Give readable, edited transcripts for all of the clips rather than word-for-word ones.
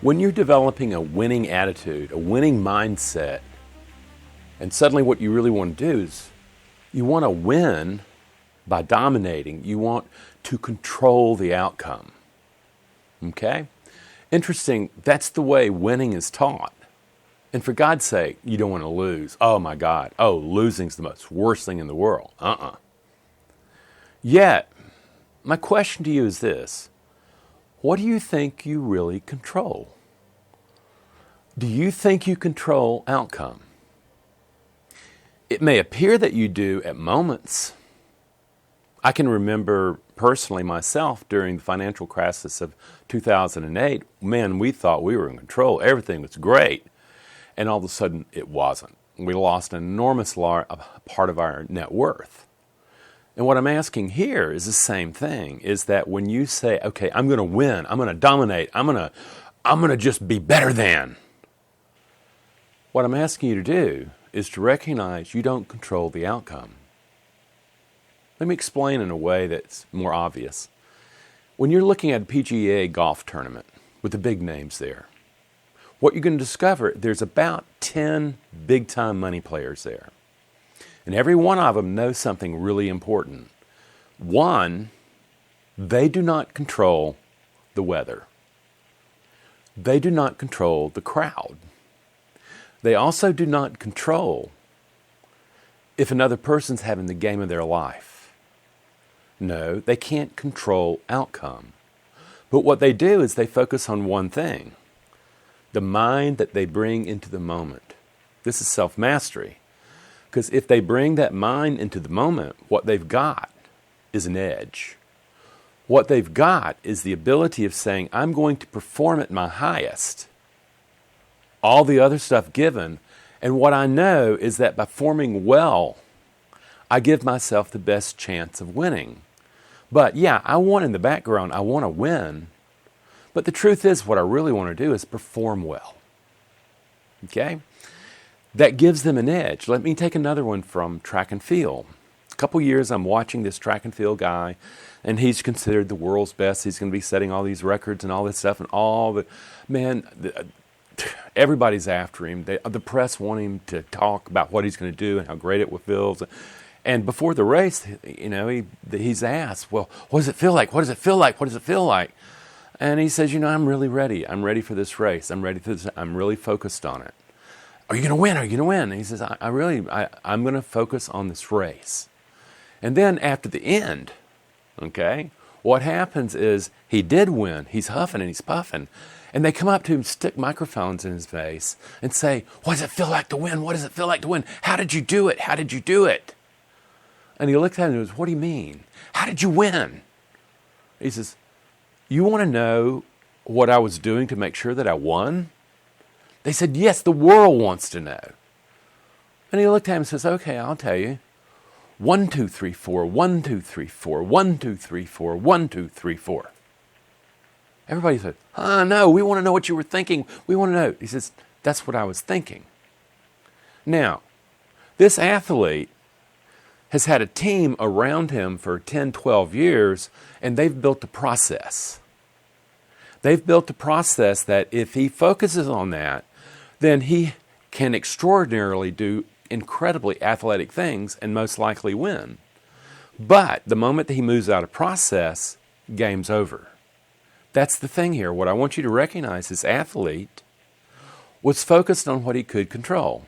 When you're developing a winning attitude, a winning mindset, and suddenly what you really want to do is you want to win by dominating. You want to control the outcome. Okay? Interesting, that's the way winning is taught. And for God's sake, you don't want to lose. Oh my God. Oh, losing's the most worst thing in the world. Yet, my question to you is this. What do you think you really control? Do you think you control outcome? It may appear that you do at moments. I can remember personally myself during the financial crisis of 2008, man, we thought we were in control. Everything was great. And all of a sudden, it wasn't. We lost an enormous part of our net worth. And what I'm asking here is the same thing, is that when you say, okay, I'm going to win, I'm going to dominate, I'm going to just be better than. What I'm asking you to do is to recognize you don't control the outcome. Let me explain in a way that's more obvious. When you're looking at a PGA golf tournament with the big names there, what you're going to discover, there's about 10 big-time money players there. And every one of them knows something really important. One, they do not control the weather. They do not control the crowd. They also do not control if another person's having the game of their life. No, they can't control outcome. But what they do is they focus on one thing, the mind that they bring into the moment. This is self-mastery. Because if they bring that mind into the moment, what they've got is an edge. What they've got is the ability of saying, I'm going to perform at my highest. All the other stuff given. And what I know is that by performing well, I give myself the best chance of winning. But yeah, I want in the background, I want to win. But the truth is, what I really want to do is perform well. Okay? That gives them an edge. Let me take another one from track and field. A couple years I'm watching this track and field guy, and he's considered the world's best. He's going to be setting all these records and all this stuff, and everybody's after him. The press want him to talk about what he's going to do and how great it feels. And before the race, he's asked, well, what does it feel like? What does it feel like? What does it feel like? And he says, I'm really ready. I'm ready for this race. I'm ready for this. I'm really focused on it. Are you going to win? Are you going to win? And he says, I'm going to focus on this race. And then after the end, okay, what happens is he did win. He's huffing and he's puffing. And they come up to him, stick microphones in his face and say, what does it feel like to win? What does it feel like to win? How did you do it? How did you do it? And he looked at him and goes, what do you mean? How did you win? He says, you want to know what I was doing to make sure that I won? They said, yes, the world wants to know. And he looked at him and says, okay, I'll tell you. 1, 2, 3, 4, 1, 2, 3, 4, 1, 2, 3, 4, 1, 2, 3, 4. Everybody said, no, we want to know what you were thinking. We want to know. He says, that's what I was thinking. Now, this athlete has had a team around him for 10, 12 years, and they've built a process. They've built a process that if he focuses on that, then he can extraordinarily do incredibly athletic things and most likely win. But the moment that he moves out of process, game's over. That's the thing here. What I want you to recognize, this athlete was focused on what he could control,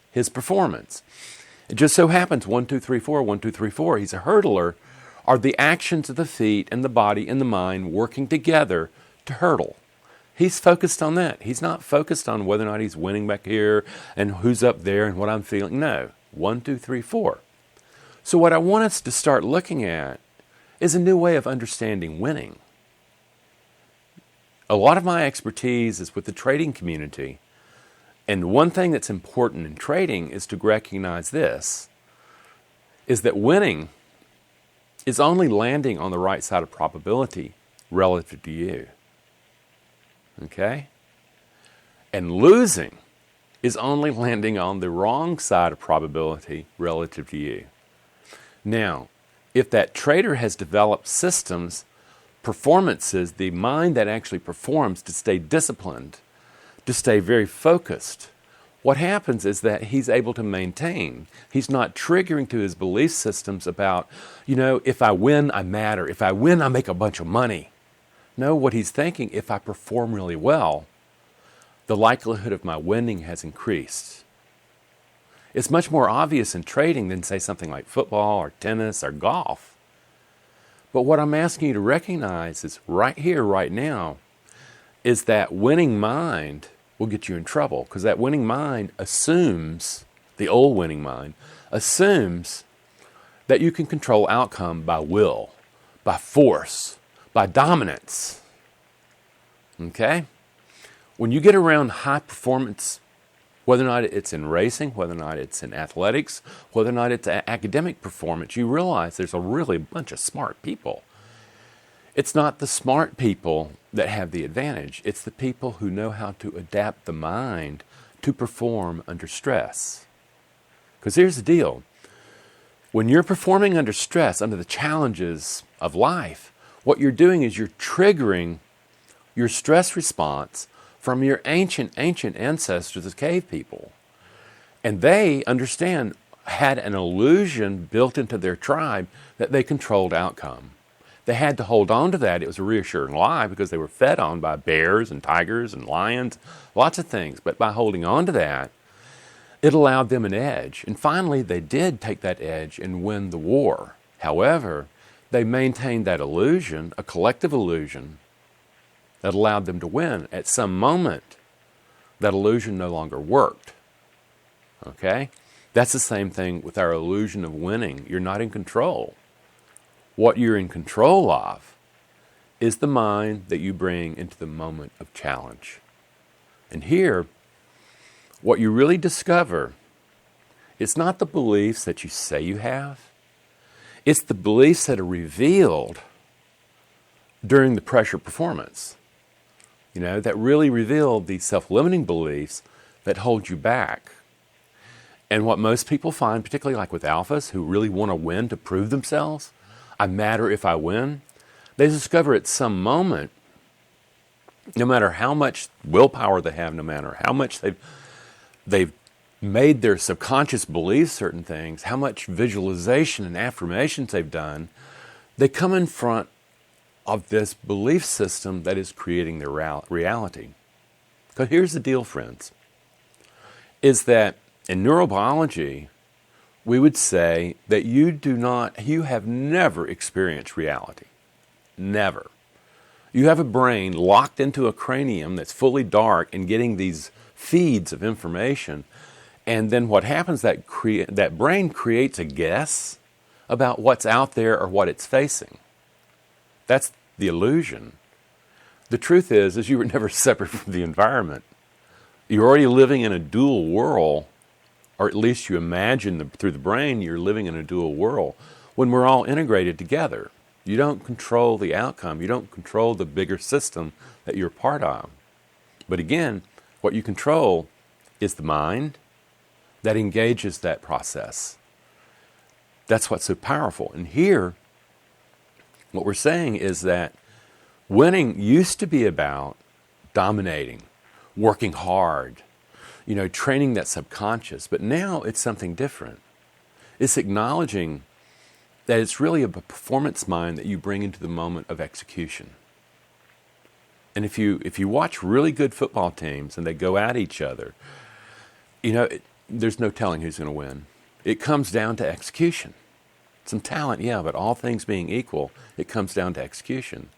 his performance. It just so happens 1, 2, 3, 4, 1, 2, 3, 4. He's a hurdler, are the actions of the feet and the body and the mind working together to hurdle. He's focused on that. He's not focused on whether or not he's winning back here and who's up there and what I'm feeling. No. 1, 2, 3, 4. So what I want us to start looking at is a new way of understanding winning. A lot of my expertise is with the trading community. And one thing that's important in trading is to recognize this, is that winning is only landing on the right side of probability relative to you. Okay? And losing is only landing on the wrong side of probability relative to you. Now, if that trader has developed systems performances, the mind that actually performs to stay disciplined, to stay very focused, what happens is that he's able to maintain. He's not triggering to his belief systems about, if I win, I matter. If I win, I make a bunch of money. No, what he's thinking, if I perform really well, the likelihood of my winning has increased. It's much more obvious in trading than, say, something like football or tennis or golf. But what I'm asking you to recognize is right here, right now, is that winning mind will get you in trouble, because that winning mind assumes, the old winning mind, assumes that you can control outcome by will, by force, by dominance. Okay? When you get around high performance, whether or not it's in racing, whether or not it's in athletics, whether or not it's academic performance, you realize there's a really bunch of smart people. It's not the smart people that have the advantage. It's the people who know how to adapt the mind to perform under stress. Because here's the deal. When you're performing under stress, under the challenges of life, what you're doing is you're triggering your stress response from your ancient ancestors, the cave people. And they had an illusion built into their tribe that they controlled outcome. They had to hold on to that. It was a reassuring lie because they were fed on by bears and tigers and lions, lots of things. But by holding on to that, it allowed them an edge. And finally, they did take that edge and win the war. However, they maintained that illusion, a collective illusion, that allowed them to win. At some moment, that illusion no longer worked. Okay? That's the same thing with our illusion of winning. You're not in control. What you're in control of is the mind that you bring into the moment of challenge. And here, what you really discover is not the beliefs that you say you have. It's the beliefs that are revealed during the pressure performance. That really reveal the self-limiting beliefs that hold you back. And what most people find, particularly like with alphas who really want to win to prove themselves, I matter if I win, they discover at some moment, no matter how much willpower they have, no matter how much they've made their subconscious believe certain things, how much visualization and affirmations they've done, they come in front of this belief system that is creating their reality. Because here's the deal, friends, is that in neurobiology, we would say that you have never experienced reality. Never. You have a brain locked into a cranium that's fully dark and getting these feeds of information. And then what happens, that brain creates a guess about what's out there or what it's facing. That's the illusion. The truth is you were never separate from the environment. You're already living in a dual world, or at least you imagine through the brain you're living in a dual world when we're all integrated together. You don't control the outcome. You don't control the bigger system that you're part of. But again, what you control is the mind that engages that process. That's what's so powerful. And here, what we're saying is that winning used to be about dominating, working hard, training that subconscious. But now it's something different. It's acknowledging that it's really a performance mind that you bring into the moment of execution. And if you watch really good football teams and they go at each other, there's no telling who's going to win. It comes down to execution. Some talent, yeah, but all things being equal, it comes down to execution.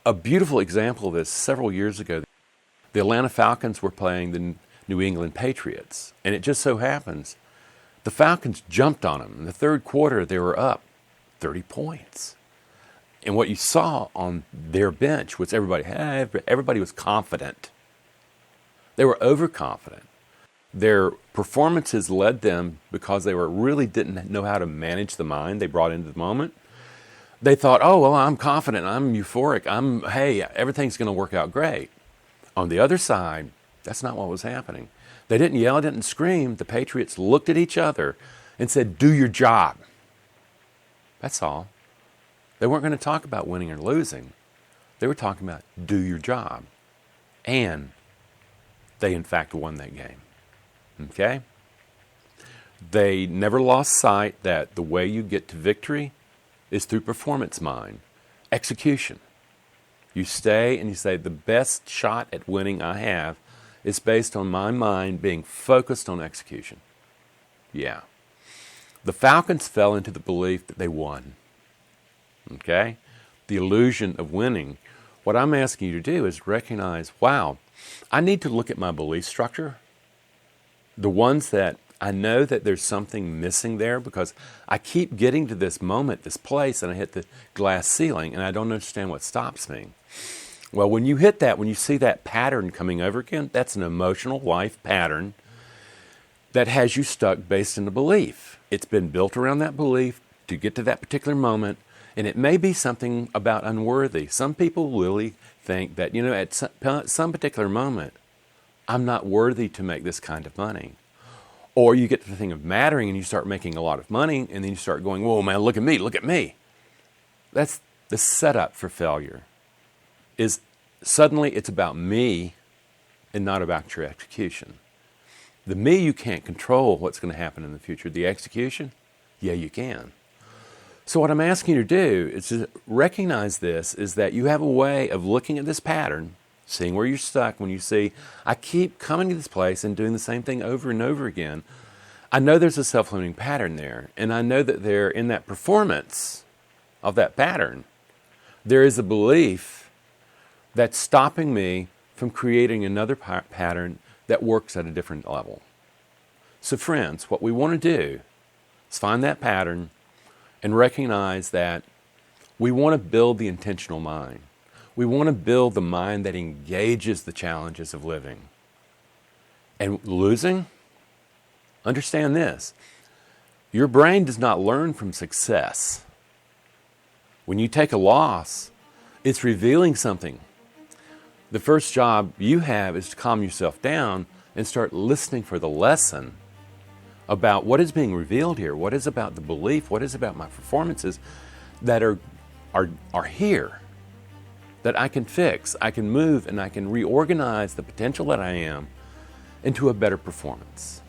A beautiful example of this, several years ago, the Atlanta Falcons were playing the New England Patriots. And it just so happens, the Falcons jumped on them. In the third quarter, they were up 30 points. And what you saw on their bench was everybody was confident. They were overconfident. Their performances led them because they really didn't know how to manage the mind they brought into the moment. They thought, oh, well, I'm confident, I'm euphoric, everything's going to work out great. On the other side, that's not what was happening. They didn't yell, didn't scream. The Patriots looked at each other and said, do your job. That's all. They weren't going to talk about winning or losing. They were talking about do your job. And they, in fact, won that game. Okay? They never lost sight that the way you get to victory is through performance mind, execution. You stay and you say, the best shot at winning I have is based on my mind being focused on execution. Yeah. The Falcons fell into the belief that they won. Okay? The illusion of winning. What I'm asking you to do is recognize, wow, I need to look at my belief structure, the ones that I know that there's something missing there because I keep getting to this moment, this place, and I hit the glass ceiling, and I don't understand what stops me. Well, when you hit that, when you see that pattern coming over again, that's an emotional life pattern that has you stuck based in a belief. It's been built around that belief to get to that particular moment, and it may be something about unworthy. Some people really think that, at some particular moment, I'm not worthy to make this kind of money. Or you get to the thing of mattering and you start making a lot of money, and then you start going, whoa, man, look at me, look at me. That's the setup for failure. Is suddenly it's about me and not about your execution. The me, you can't control what's going to happen in the future. The execution, yeah, you can. So what I'm asking you to do is to recognize this, is that you have a way of looking at this pattern, seeing where you're stuck when you see, I keep coming to this place and doing the same thing over and over again. I know there's a self-limiting pattern there, and I know that there, in that performance of that pattern, there is a belief that's stopping me from creating another pattern that works at a different level. So friends, what we want to do is find that pattern and recognize that we want to build the intentional mind. We want to build the mind that engages the challenges of living. And losing, understand this, your brain does not learn from success. When you take a loss, it's revealing something. The first job you have is to calm yourself down and start listening for the lesson about what is being revealed here, what is about the belief, what is about my performances that are here, that I can fix, I can move, and I can reorganize the potential that I am into a better performance.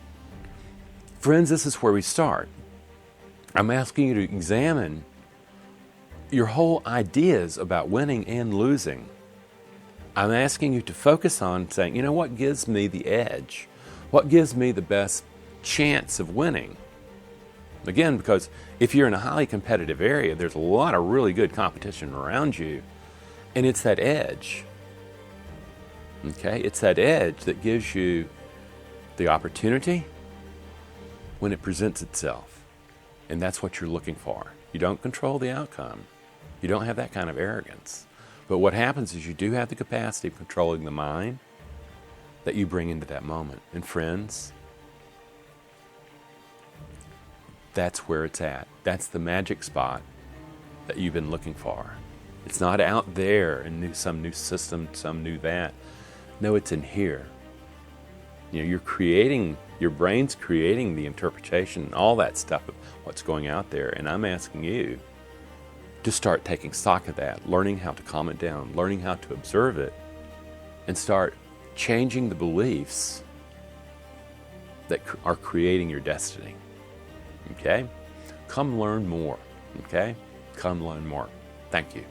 Friends, this is where we start. I'm asking you to examine your whole ideas about winning and losing. I'm asking you to focus on saying, what gives me the edge? What gives me the best chance of winning? Again, because if you're in a highly competitive area, there's a lot of really good competition around you, and it's that edge. Okay? It's that edge that gives you the opportunity when it presents itself. And that's what you're looking for. You don't control the outcome. You don't have that kind of arrogance. But what happens is you do have the capacity of controlling the mind that you bring into that moment. And friends, that's where it's at. That's the magic spot that you've been looking for. It's not out there in some new system, some new that. No, it's in here. You're creating, your brain's creating the interpretation, all that stuff of what's going out there. And I'm asking you to start taking stock of that, learning how to calm it down, learning how to observe it, and start changing the beliefs that are creating your destiny. Okay? Come learn more. Okay? Come learn more. Thank you.